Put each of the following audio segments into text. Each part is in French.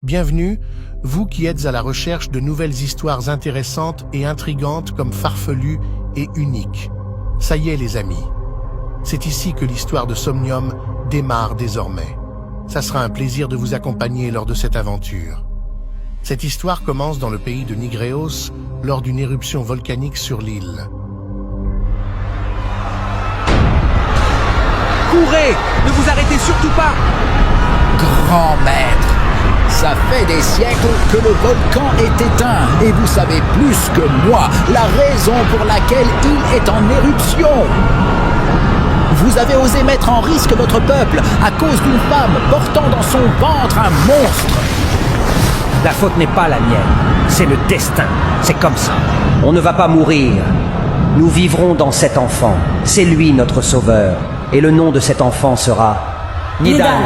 Bienvenue, vous qui êtes à la recherche de nouvelles histoires intéressantes et intrigantes comme farfelues et uniques. Ça y est les amis, c'est ici que l'histoire de Somnium démarre désormais. Ça sera un plaisir de vous accompagner lors de cette aventure. Cette histoire commence dans le pays de Nigreos lors d'une éruption volcanique sur l'île. Courez! Ne vous arrêtez surtout pas! Grand maître, ça fait des siècles que le volcan est éteint et vous savez plus que moi la raison pour laquelle il est en éruption. Vous avez osé mettre en risque votre peuple à cause d'une femme portant dans son ventre un monstre. La faute n'est pas la mienne, c'est le destin, c'est comme ça. On ne va pas mourir. Nous vivrons dans cet enfant, c'est lui notre sauveur. Et le nom de cet enfant sera Nidan.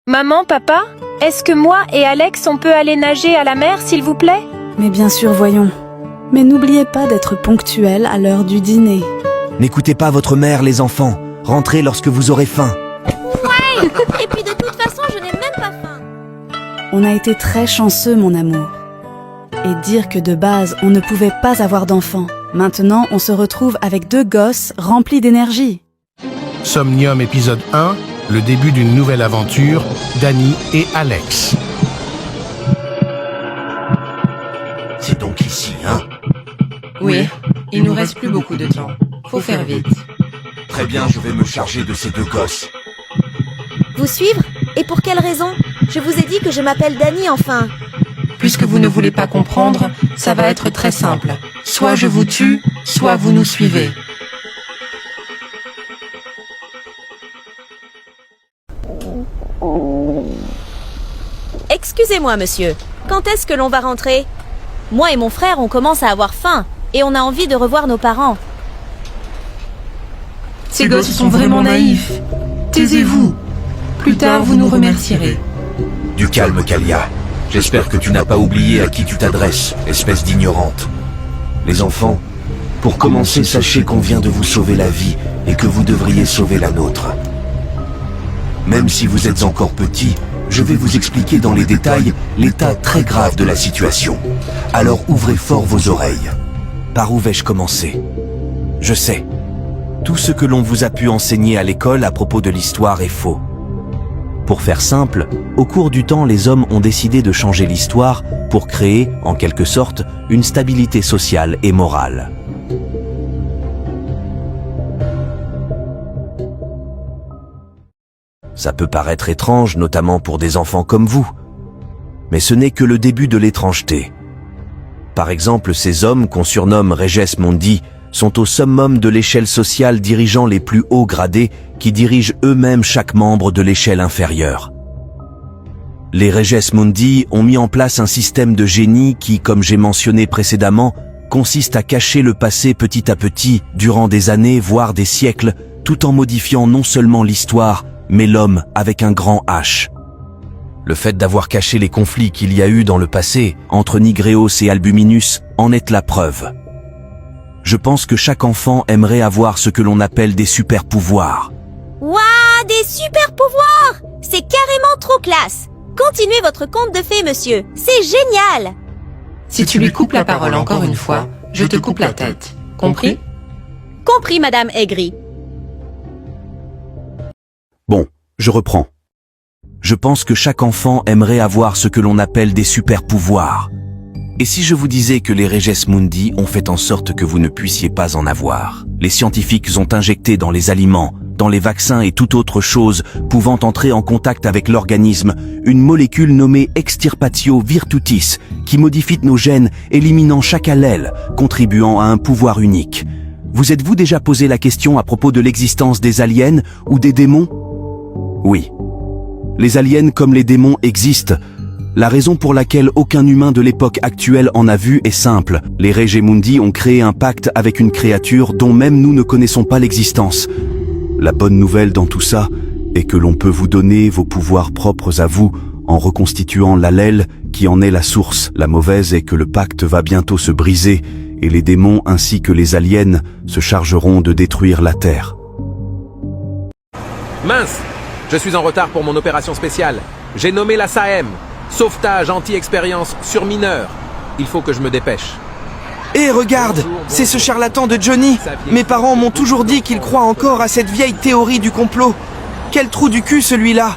Maman, papa, est-ce que moi et Alex on peut aller nager à la mer s'il vous plaît? Mais bien sûr, voyons. Mais n'oubliez pas d'être ponctuel à l'heure du dîner. N'écoutez pas votre mère, les enfants. Rentrez lorsque vous aurez faim. Ouais. Et puis de toute façon, je n'ai même pas faim. On a été très chanceux, mon amour. Et dire que de base, on ne pouvait pas avoir d'enfants. Maintenant, on se retrouve avec 2 gosses remplis d'énergie. Somnium épisode 1, le début d'une nouvelle aventure, Dani et Alex. C'est donc ici, hein? Oui, il nous reste plus beaucoup de temps. Faut faire vite. Très bien, je vais me charger de ces 2 gosses. Vous suivre? Et pour quelle raison? Je vous ai dit que je m'appelle Dani, enfin. Puisque vous ne voulez pas comprendre, ça va être très simple. Soit je vous tue, soit vous nous suivez. Excusez-moi, monsieur. Quand est-ce que l'on va rentrer? Moi et mon frère, on commence à avoir faim. Et on a envie de revoir nos parents. Ces gosses sont vraiment naïfs. Taisez-vous. Plus tard, vous nous remercierez. Du calme, Kalia. J'espère que tu n'as pas oublié à qui tu t'adresses, espèce d'ignorante. Les enfants, pour commencer, sachez qu'on vient de vous sauver la vie et que vous devriez sauver la nôtre. Même si vous êtes encore petits, je vais vous expliquer dans les détails l'état très grave de la situation. Alors ouvrez fort vos oreilles. Par où vais-je commencer? Je sais. Tout ce que l'on vous a pu enseigner à l'école à propos de l'histoire est faux. Pour faire simple, au cours du temps, les hommes ont décidé de changer l'histoire pour créer, en quelque sorte, une stabilité sociale et morale. Ça peut paraître étrange, notamment pour des enfants comme vous. Mais ce n'est que le début de l'étrangeté. Par exemple, ces hommes qu'on surnomme Reges Mundi sont au summum de l'échelle sociale dirigeant les plus hauts gradés qui dirigent eux-mêmes chaque membre de l'échelle inférieure. Les Reges Mundi ont mis en place un système de génie qui, comme j'ai mentionné précédemment, consiste à cacher le passé petit à petit, durant des années, voire des siècles, tout en modifiant non seulement l'histoire, mais l'homme avec un grand H. Le fait d'avoir caché les conflits qu'il y a eu dans le passé entre Nigreos et Albuminus en est la preuve. Je pense que chaque enfant aimerait avoir ce que l'on appelle des super-pouvoirs. Waouh, des super-pouvoirs! C'est carrément trop classe! Continuez votre conte de fées, monsieur. C'est génial! Si tu lui coupes la parole encore une fois, je te coupe la tête. Compris? Compris, Madame Aigri. Bon, je reprends. Je pense que chaque enfant aimerait avoir ce que l'on appelle des super-pouvoirs. Et si je vous disais que les Reges Mundi ont fait en sorte que vous ne puissiez pas en avoir? Les scientifiques ont injecté dans les aliments, dans les vaccins et toute autre chose pouvant entrer en contact avec l'organisme une molécule nommée Extirpatio Virtutis qui modifie nos gènes, éliminant chaque allèle, contribuant à un pouvoir unique. Vous êtes-vous déjà posé la question à propos de l'existence des aliens ou des démons? Oui. Les aliens comme les démons existent. La raison pour laquelle aucun humain de l'époque actuelle en a vu est simple. Les Regemundi ont créé un pacte avec une créature dont même nous ne connaissons pas l'existence. La bonne nouvelle dans tout ça est que l'on peut vous donner vos pouvoirs propres à vous en reconstituant l'allèle qui en est la source. La mauvaise est que le pacte va bientôt se briser et les démons ainsi que les aliens se chargeront de détruire la Terre. Mince! Je suis en retard pour mon opération spéciale. J'ai nommé la SAEM. Sauvetage anti-expérience sur mineurs. Il faut que je me dépêche. Hé, regarde, c'est ce charlatan de Johnny. Mes parents m'ont toujours dit qu'ils croient encore à cette vieille théorie du complot. Quel trou du cul celui-là!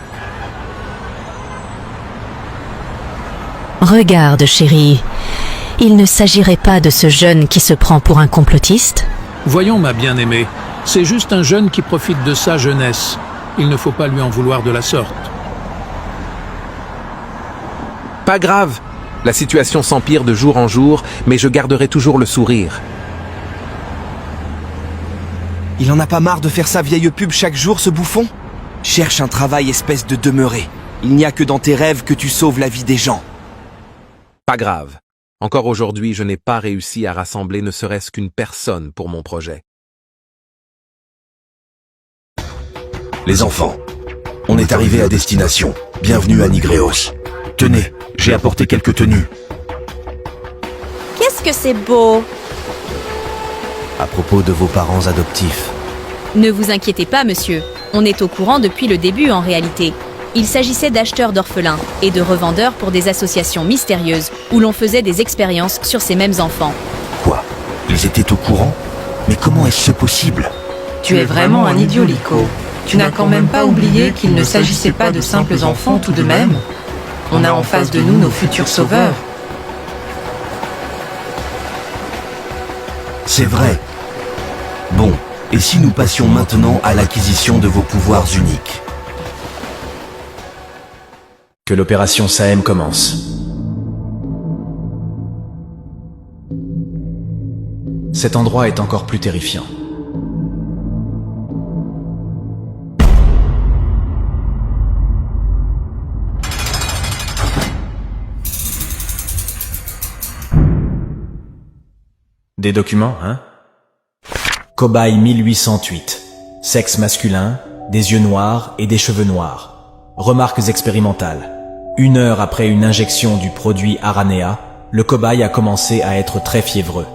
Regarde, chérie. Il ne s'agirait pas de ce jeune qui se prend pour un complotiste? Voyons, ma bien-aimée, c'est juste un jeune qui profite de sa jeunesse. Il ne faut pas lui en vouloir de la sorte. Pas grave. La situation s'empire de jour en jour, mais je garderai toujours le sourire. Il en a pas marre de faire sa vieille pub chaque jour, ce bouffon? Cherche un travail, espèce de demeuré. Il n'y a que dans tes rêves que tu sauves la vie des gens. Pas grave. Encore aujourd'hui, je n'ai pas réussi à rassembler ne serait-ce qu'une personne pour mon projet. Les enfants, on est arrivé à destination. Bienvenue à Nigréos. Tenez, j'ai apporté quelques tenues. Qu'est-ce que c'est beau! À propos de vos parents adoptifs. Ne vous inquiétez pas, monsieur. On est au courant depuis le début en réalité. Il s'agissait d'acheteurs d'orphelins et de revendeurs pour des associations mystérieuses où l'on faisait des expériences sur ces mêmes enfants. Quoi? Ils étaient au courant? Mais comment est-ce possible? Tu es vraiment un idiot, Lico. Tu n'as quand même pas oublié qu'il ne s'agissait pas de simples enfants tout de même? On a en face de nous nos futurs sauveurs. C'est vrai. Bon, et si nous passions maintenant à l'acquisition de vos pouvoirs uniques? Que l'opération SAEM commence. Cet endroit est encore plus terrifiant. Des documents, hein? Cobaye 1808. Sexe masculin, des yeux noirs et des cheveux noirs. Remarques expérimentales. 1 heure après une injection du produit Aranea, le cobaye a commencé à être très fiévreux.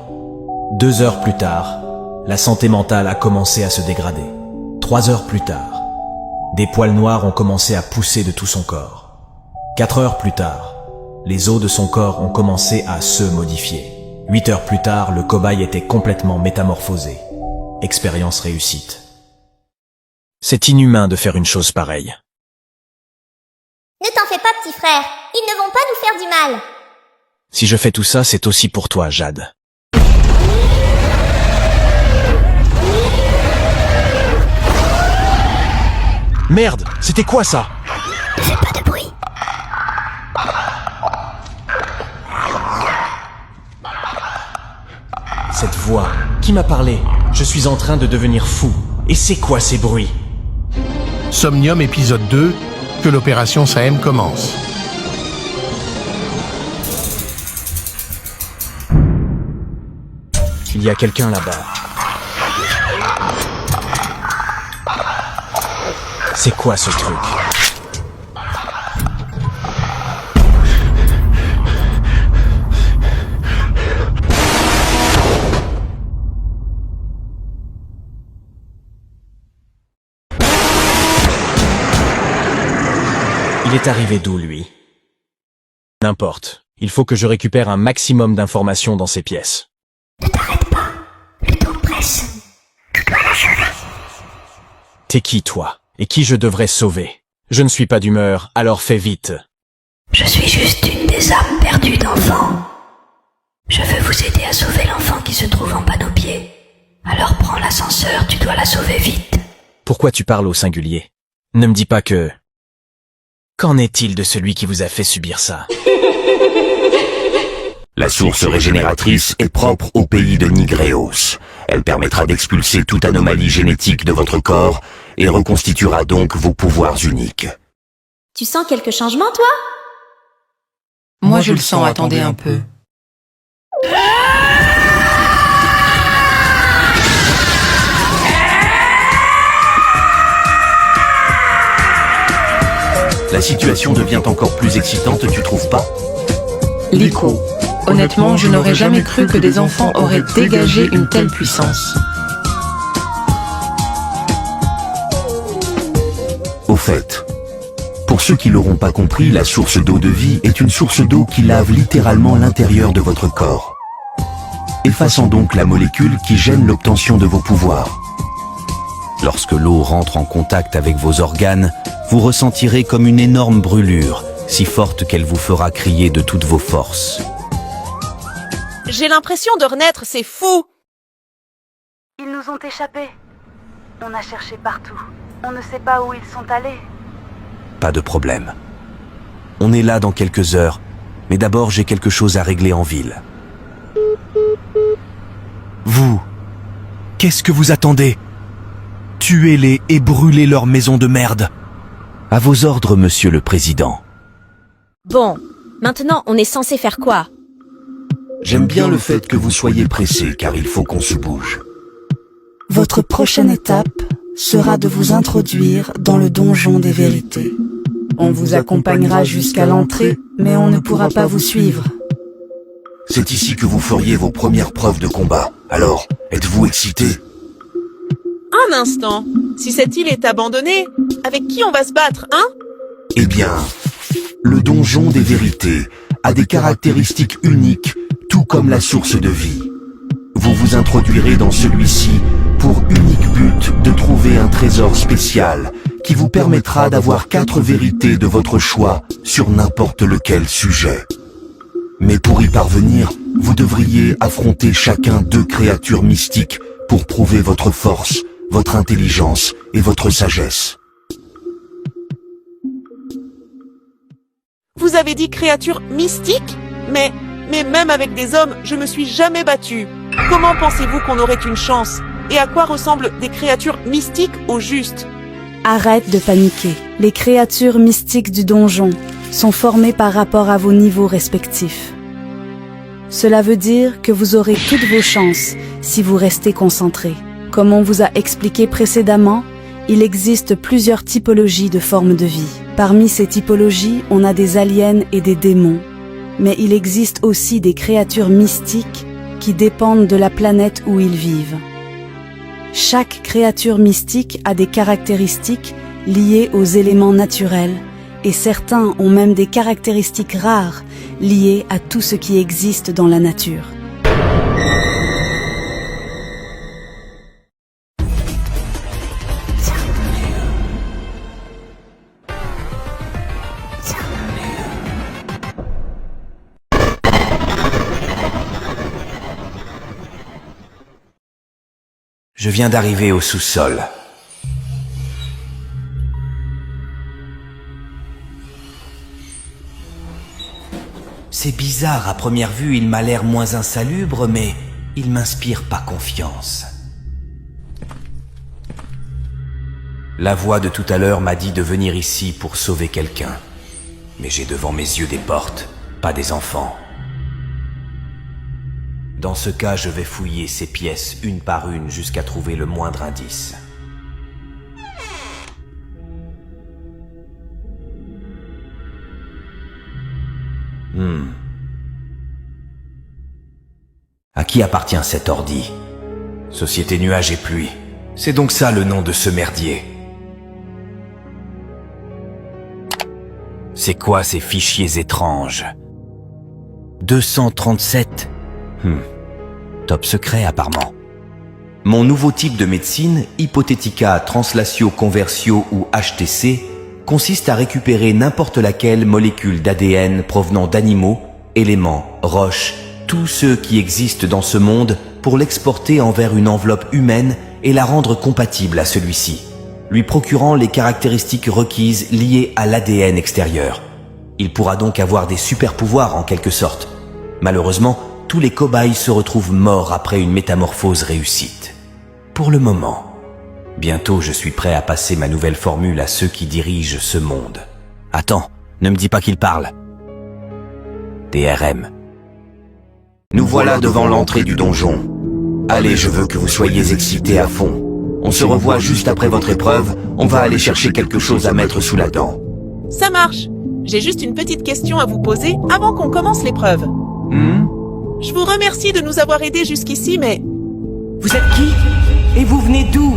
2 heures plus tard, la santé mentale a commencé à se dégrader. 3 heures plus tard, des poils noirs ont commencé à pousser de tout son corps. 4 heures plus tard, les os de son corps ont commencé à se modifier. 8 heures plus tard, le cobaye était complètement métamorphosé. Expérience réussite. C'est inhumain de faire une chose pareille. Ne t'en fais pas, petit frère. Ils ne vont pas nous faire du mal. Si je fais tout ça, c'est aussi pour toi, Jade. Merde, c'était quoi ça? Ne fais pas de bruit. Cette voix, qui m'a parlé? Je suis en train de devenir fou. Et c'est quoi ces bruits? Somnium épisode 2, que l'opération SAEM commence. Il y a quelqu'un là-bas. C'est quoi ce truc? Il est arrivé d'où, lui? N'importe. Il faut que je récupère un maximum d'informations dans ces pièces. Ne t'arrête pas. Le temps presse. Tu dois l'achever. T'es qui, toi? Et qui je devrais sauver? Je ne suis pas d'humeur, alors fais vite. Je suis juste une des âmes perdues d'enfants. Je veux vous aider à sauver l'enfant qui se trouve en bas de nos pieds. Alors prends l'ascenseur, tu dois la sauver vite. Pourquoi tu parles au singulier? Ne me dis pas que... Qu'en est-il de celui qui vous a fait subir ça? La source régénératrice est propre au pays de Nigreos. Elle permettra d'expulser toute anomalie génétique de votre corps et reconstituera donc vos pouvoirs uniques. Tu sens quelque changement, toi? Moi je le sens, attendez un peu. La situation devient encore plus excitante, tu trouves pas? Lyco, honnêtement, je n'aurais jamais cru que des enfants auraient dégagé une telle puissance. Au fait, pour ceux qui l'auront pas compris, la source d'eau de vie est une source d'eau qui lave littéralement l'intérieur de votre corps, effaçant donc la molécule qui gêne l'obtention de vos pouvoirs. Lorsque l'eau rentre en contact avec vos organes, vous ressentirez comme une énorme brûlure, si forte qu'elle vous fera crier de toutes vos forces. J'ai l'impression de renaître, c'est fou! Ils nous ont échappés. On a cherché partout. On ne sait pas où ils sont allés. Pas de problème. On est là dans quelques heures, mais d'abord j'ai quelque chose à régler en ville. Vous, qu'est-ce que vous attendez? Tuez-les et brûlez leur maison de merde. À vos ordres, monsieur le président. Bon, maintenant on est censé faire quoi? J'aime bien le fait que vous soyez pressé, car il faut qu'on se bouge. Votre prochaine étape sera de vous introduire dans le donjon des vérités. On vous accompagnera jusqu'à l'entrée, mais on ne pourra pas vous suivre. C'est ici que vous feriez vos premières preuves de combat. Alors, êtes-vous excité? Un instant, si cette île est abandonnée, avec qui on va se battre, hein? Eh bien, le donjon des vérités a des caractéristiques uniques, tout comme la source de vie. Vous vous introduirez dans celui-ci pour unique but de trouver un trésor spécial qui vous permettra d'avoir 4 vérités de votre choix sur n'importe lequel sujet. Mais pour y parvenir, vous devriez affronter chacun 2 créatures mystiques pour prouver votre force, votre intelligence et votre sagesse. Vous avez dit créature mystique? Mais même avec des hommes, je me suis jamais battue. Comment pensez-vous qu'on aurait une chance? Et à quoi ressemblent des créatures mystiques au juste? Arrête de paniquer. Les créatures mystiques du donjon sont formées par rapport à vos niveaux respectifs. Cela veut dire que vous aurez toutes vos chances si vous restez concentrés. Comme on vous a expliqué précédemment, il existe plusieurs typologies de formes de vie. Parmi ces typologies, on a des aliens et des démons. Mais il existe aussi des créatures mystiques qui dépendent de la planète où ils vivent. Chaque créature mystique a des caractéristiques liées aux éléments naturels, et certains ont même des caractéristiques rares liées à tout ce qui existe dans la nature. Je viens d'arriver au sous-sol. C'est bizarre, à première vue, il m'a l'air moins insalubre, mais il m'inspire pas confiance. La voix de tout à l'heure m'a dit de venir ici pour sauver quelqu'un. Mais j'ai devant mes yeux des portes, pas des enfants. Dans ce cas, je vais fouiller ces pièces une par une jusqu'à trouver le moindre indice. À qui appartient cet ordi? Société Nuages et Pluie. C'est donc ça le nom de ce merdier. C'est quoi ces fichiers étranges? 237. Top secret apparemment. Mon nouveau type de médecine, Hypothética Translatio Conversio ou HTC, consiste à récupérer n'importe laquelle molécule d'ADN provenant d'animaux, éléments, roches, tous ceux qui existent dans ce monde pour l'exporter envers une enveloppe humaine et la rendre compatible à celui-ci, lui procurant les caractéristiques requises liées à l'ADN extérieur. Il pourra donc avoir des super pouvoirs en quelque sorte. Malheureusement, tous les cobayes se retrouvent morts après une métamorphose réussite. Pour le moment. Bientôt, je suis prêt à passer ma nouvelle formule à ceux qui dirigent ce monde. Attends, ne me dis pas qu'ils parlent. DRM. Nous voilà devant l'entrée du donjon. Allez, je veux que vous soyez excités à fond. On se revoit juste après votre épreuve, on va aller chercher quelque chose à mettre sous la dent. Ça marche. J'ai juste une petite question à vous poser avant qu'on commence l'épreuve. Je vous remercie de nous avoir aidés jusqu'ici, mais... Vous êtes qui? Et vous venez d'où?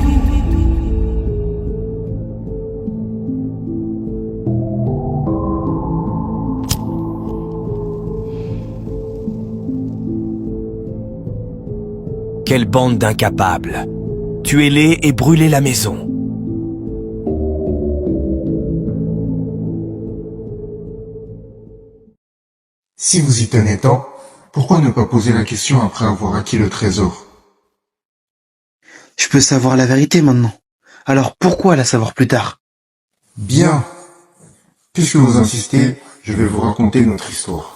Quelle bande d'incapables! Tuez-les et brûlez la maison. Si vous y tenez tant, pourquoi ne pas poser la question après avoir acquis le trésor? Je peux savoir la vérité maintenant. Alors pourquoi la savoir plus tard? Bien. Puisque vous insistez, je vais vous raconter notre histoire.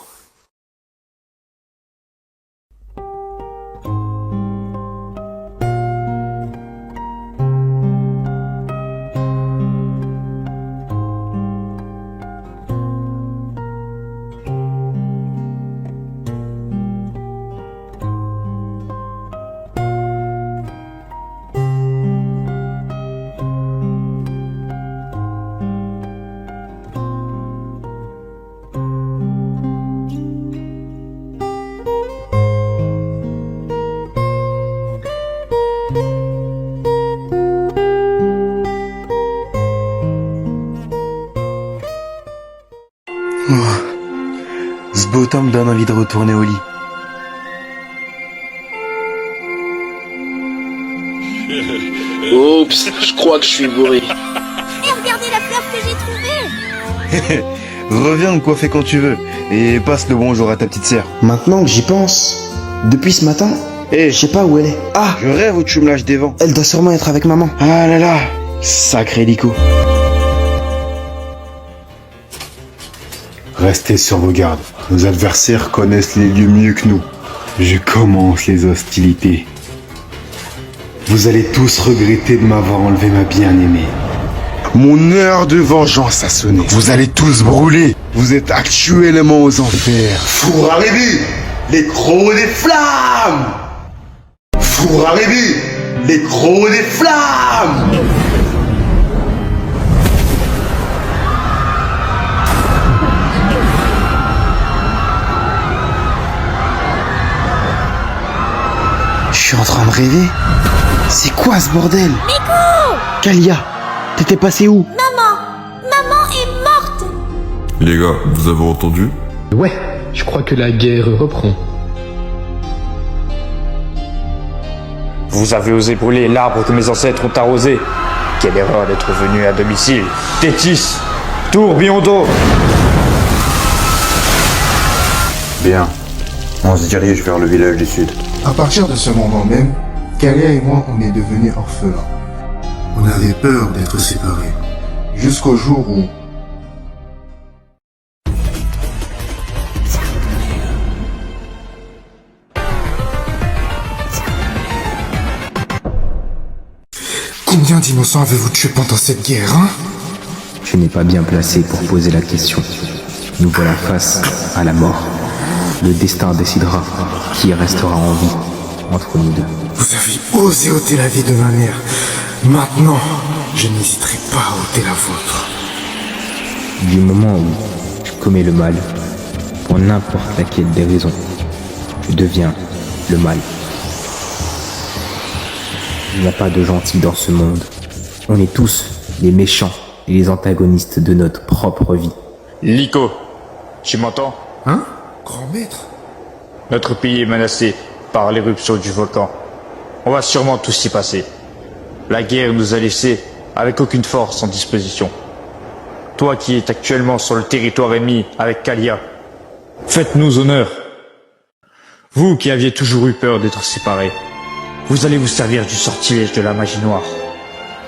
Ce beau temps me donne envie de retourner au lit. Oups, je crois que je suis bourré. Et regardez la fleur que j'ai trouvée. Reviens me coiffer quand tu veux et passe le bonjour à ta petite sœur. Maintenant que j'y pense, depuis ce matin, je sais pas où elle est. Ah, je rêve où tu me lâches des vents. Elle doit sûrement être avec maman. Ah là là, sacré Lico. Restez sur vos gardes. Nos adversaires connaissent les lieux mieux que nous. Je commence les hostilités. Vous allez tous regretter de m'avoir enlevé ma bien-aimée. Mon heure de vengeance a sonné. Vous allez tous brûler. Vous êtes actuellement aux enfers. Fouraribi, les crocs des flammes. Fouraribi, les crocs des flammes. Je suis en train de rêver. C'est quoi ce bordel? Nico! Kalia, t'étais passé où? Maman est morte! Les gars, vous avez entendu? Ouais, je crois que la guerre reprend. Vous avez osé brûler l'arbre que mes ancêtres ont arrosé. Quelle erreur d'être venu à domicile. Tétis, tourbillon d'eau. Bien. On se dirige vers le village du sud. À partir de ce moment même, Kalia et moi, on est devenus orphelins. On avait peur d'être séparés. Jusqu'au jour où... Combien d'innocents avez-vous tué pendant cette guerre, hein? Je n'ai pas bien placé pour poser la question. Nous voilà face à la mort. Le destin décidera qui restera en vie entre nous deux. Vous avez osé ôter la vie de ma mère. Maintenant, je n'hésiterai pas à ôter la vôtre. Du moment où je commets le mal, pour n'importe laquelle des raisons, je deviens le mal. Il n'y a pas de gentils dans ce monde. On est tous les méchants et les antagonistes de notre propre vie. Lico, tu m'entends? Hein? Grand maître? Notre pays est menacé par l'éruption du volcan. On va sûrement tous y passer. La guerre nous a laissés avec aucune force en disposition. Toi qui es actuellement sur le territoire ennemi avec Kalia, faites-nous honneur. Vous qui aviez toujours eu peur d'être séparés, vous allez vous servir du sortilège de la magie noire,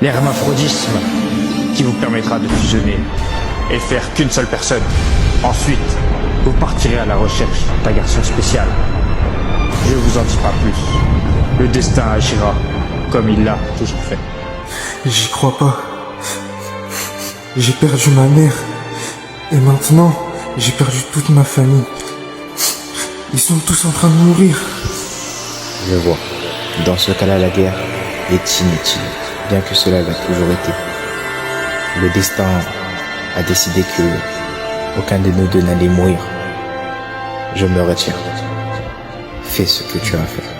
l'hermaphrodisme, qui vous permettra de fusionner et faire qu'une seule personne. Ensuite, Vous partirez à la recherche d'un garçon spécial. Je vous en dis pas plus. Le destin agira comme il l'a toujours fait. J'y crois pas. J'ai perdu ma mère. Et maintenant, j'ai perdu toute ma famille. Ils sont tous en train de mourir. Je vois. Dans ce cas-là, la guerre est inutile, bien que cela l'a toujours été. Le destin a décidé que aucun de nous deux n'allait mourir. Je me retire. Fais ce que tu as fait.